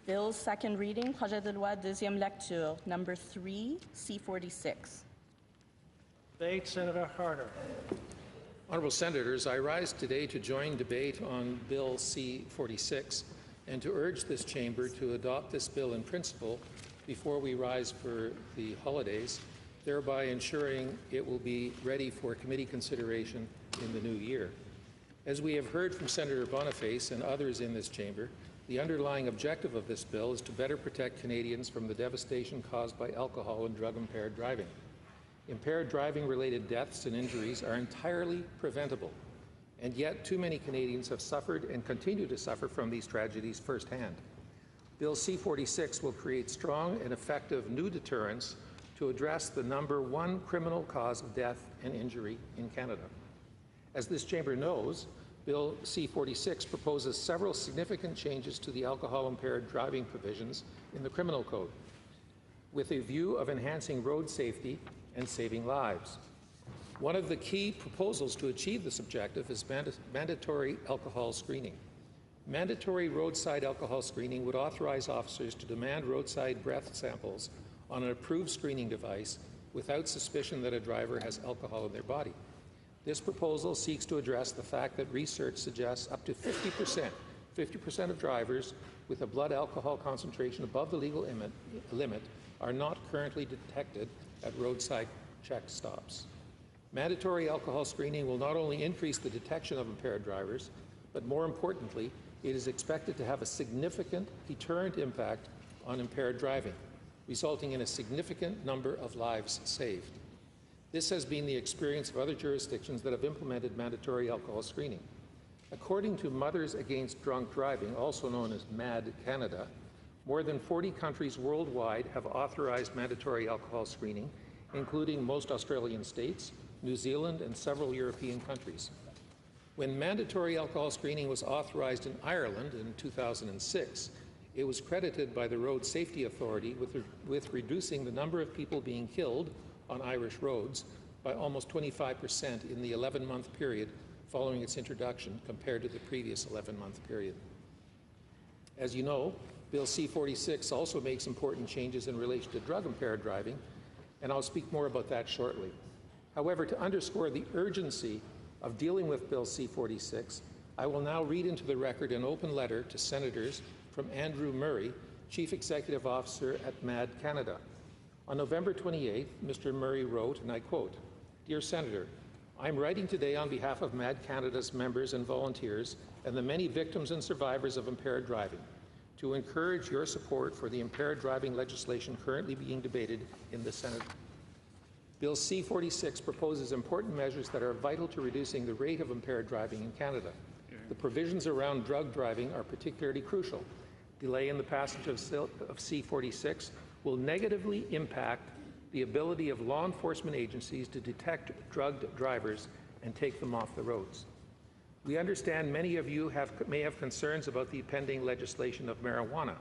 Bills, second reading, projet de loi, deuxième lecture, number 3, C-46. Debate, Senator Harder. Honourable Senators, I rise today to join debate on Bill C-46 and to urge this chamber to adopt this bill in principle before we rise for the holidays, thereby ensuring it will be ready for committee consideration in the new year. As we have heard from Senator Boniface and others in this chamber, the underlying objective of this bill is to better protect Canadians from the devastation caused by alcohol and drug-impaired driving. Impaired driving-related deaths and injuries are entirely preventable, and yet too many Canadians have suffered and continue to suffer from these tragedies firsthand. Bill C-46 will create strong and effective new deterrents to address the number one criminal cause of death and injury in Canada. As this chamber knows, Bill C-46 proposes several significant changes to the alcohol-impaired driving provisions in the Criminal Code, with a view of enhancing road safety and saving lives. One of the key proposals to achieve this objective is mandatory alcohol screening. Mandatory roadside alcohol screening would authorize officers to demand roadside breath samples on an approved screening device without suspicion that a driver has alcohol in their body. This proposal seeks to address the fact that research suggests up to 50% of drivers with a blood alcohol concentration above the legal limit are not currently detected at roadside check stops. Mandatory alcohol screening will not only increase the detection of impaired drivers, but more importantly, it is expected to have a significant deterrent impact on impaired driving, resulting in a significant number of lives saved. This has been the experience of other jurisdictions that have implemented mandatory alcohol screening. According to Mothers Against Drunk Driving, also known as MADD Canada, more than 40 countries worldwide have authorized mandatory alcohol screening, including most Australian states, New Zealand, and several European countries. When mandatory alcohol screening was authorized in Ireland in 2006, it was credited by the Road Safety Authority with reducing the number of people being killed on Irish roads by almost 25% in the 11-month period following its introduction compared to the previous 11-month period. As you know, Bill C-46 also makes important changes in relation to drug-impaired driving, and I'll speak more about that shortly. However, to underscore the urgency of dealing with Bill C-46, I will now read into the record an open letter to Senators from Andrew Murray, Chief Executive Officer at MADD Canada. On November 28th, Mr. Murray wrote, and I quote, "Dear Senator, I'm writing today on behalf of MADD Canada's members and volunteers and the many victims and survivors of impaired driving to encourage your support for the impaired driving legislation currently being debated in the Senate. Bill C-46 proposes important measures that are vital to reducing the rate of impaired driving in Canada. The provisions around drug driving are particularly crucial. Delay in the passage of C-46 will negatively impact the ability of law enforcement agencies to detect drugged drivers and take them off the roads. We understand many of you may have concerns about the pending legislation of marijuana,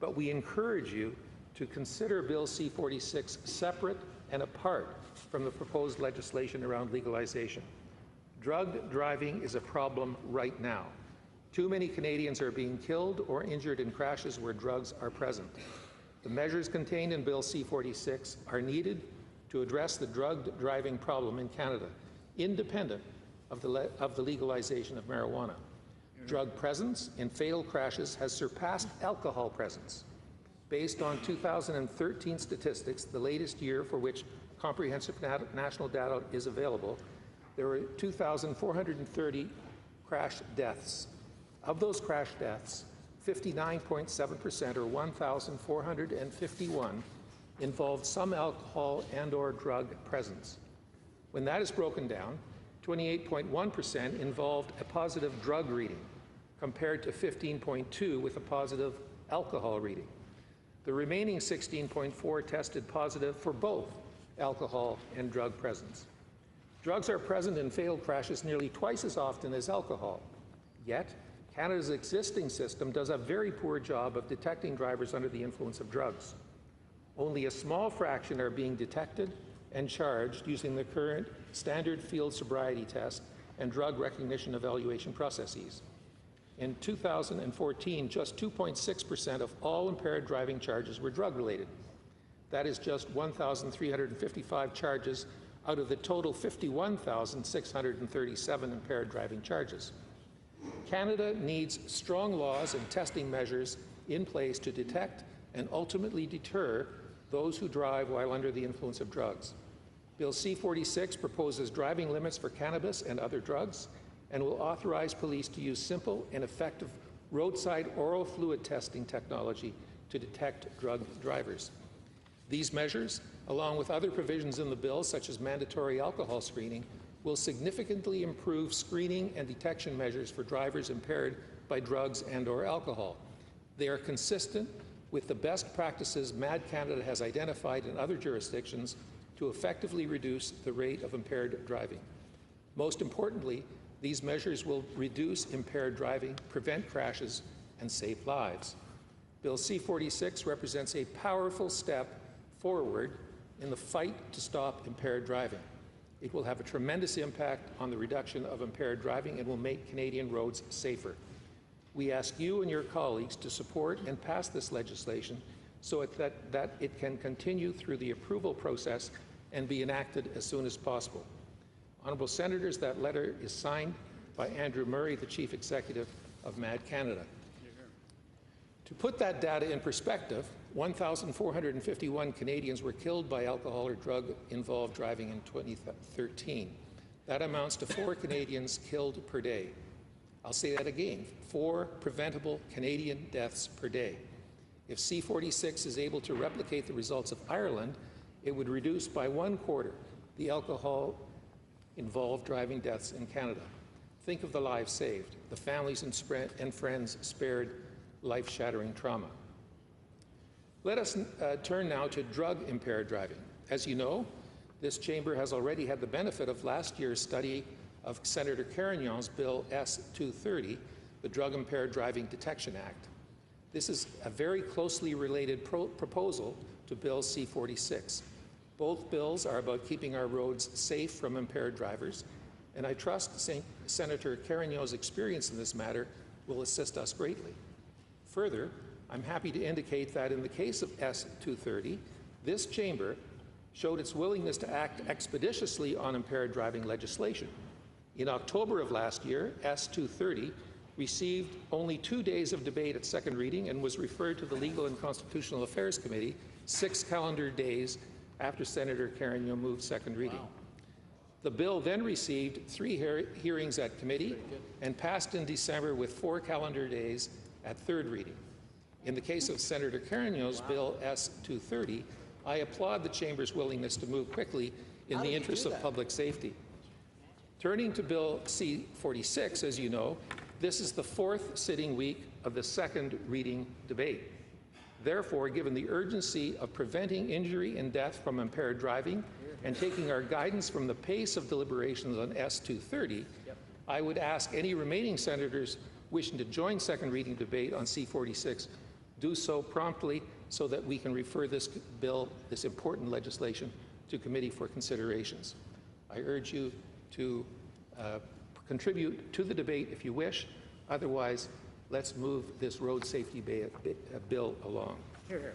but we encourage you to consider Bill C-46 separate and apart from the proposed legislation around legalization. Drug driving is a problem right now. Too many Canadians are being killed or injured in crashes where drugs are present. The measures contained in Bill C-46 are needed to address the drug driving problem in Canada, independent of the legalization of marijuana. Drug presence in fatal crashes has surpassed alcohol presence. Based on 2013 statistics, the latest year for which comprehensive national data is available, there were 2,430 crash deaths. Of those crash deaths, 59.7%, or 1,451, involved some alcohol and/or drug presence. When that is broken down, 28.1% involved a positive drug reading, compared to 15.2% with a positive alcohol reading. The remaining 16.4% tested positive for both alcohol and drug presence. Drugs are present in fatal crashes nearly twice as often as alcohol. Yet, Canada's existing system does a very poor job of detecting drivers under the influence of drugs. Only a small fraction are being detected and charged using the current standard field sobriety test and drug recognition evaluation processes. In 2014, just 2.6% of all impaired driving charges were drug-related. That is just 1,355 charges out of the total 51,637 impaired driving charges. Canada needs strong laws and testing measures in place to detect and ultimately deter those who drive while under the influence of drugs. Bill C-46 proposes driving limits for cannabis and other drugs and will authorize police to use simple and effective roadside oral fluid testing technology to detect drug drivers. These measures, along with other provisions in the bill, such as mandatory alcohol screening, will significantly improve screening and detection measures for drivers impaired by drugs and/or alcohol. They are consistent with the best practices MADD Canada has identified in other jurisdictions to effectively reduce the rate of impaired driving. Most importantly, these measures will reduce impaired driving, prevent crashes, and save lives. Bill C-46 represents a powerful step forward in the fight to stop impaired driving. It will have a tremendous impact on the reduction of impaired driving and will make Canadian roads safer. We ask you and your colleagues to support and pass this legislation so that it can continue through the approval process and be enacted as soon as possible. Honourable Senators, that letter is signed by Andrew Murray, the Chief Executive of MADD Canada. To put that data in perspective, 1,451 Canadians were killed by alcohol or drug-involved driving in 2013. That amounts to 4 Canadians killed per day. I'll say that again, 4 preventable Canadian deaths per day. If C-46 is able to replicate the results of Ireland, it would reduce by 1/4 the alcohol-involved driving deaths in Canada. Think of the lives saved, the families and friends spared life-shattering trauma. Let us turn now to drug-impaired driving. As you know, this chamber has already had the benefit of last year's study of Senator Carignan's Bill S-230, the Drug-Impaired Driving Detection Act. This is a very closely related proposal to Bill C-46. Both bills are about keeping our roads safe from impaired drivers, and I trust Senator Carignan's experience in this matter will assist us greatly. Further, I'm happy to indicate that in the case of S-230, this chamber showed its willingness to act expeditiously on impaired driving legislation. In October of last year, S-230 received only 2 days of debate at second reading and was referred to the Legal and Constitutional Affairs Committee 6 calendar days after Senator Carignan moved second reading. Wow. The bill then received 3 hearings at committee and passed in December with 4 calendar days at third reading. In the case of Senator Carignan's Bill S-230, I applaud the Chamber's willingness to move quickly in the interest of public safety. Turning to Bill C-46, as you know, this is the 4th sitting week of the second reading debate. Therefore, given the urgency of preventing injury and death from impaired driving and taking our guidance from the pace of deliberations on S-230, I would ask any remaining senators wishing to join second reading debate on C-46 do so promptly so that we can refer this bill, this important legislation, to committee for considerations. I urge you to contribute to the debate if you wish. Otherwise, let's move this road safety bill along. Hear, hear.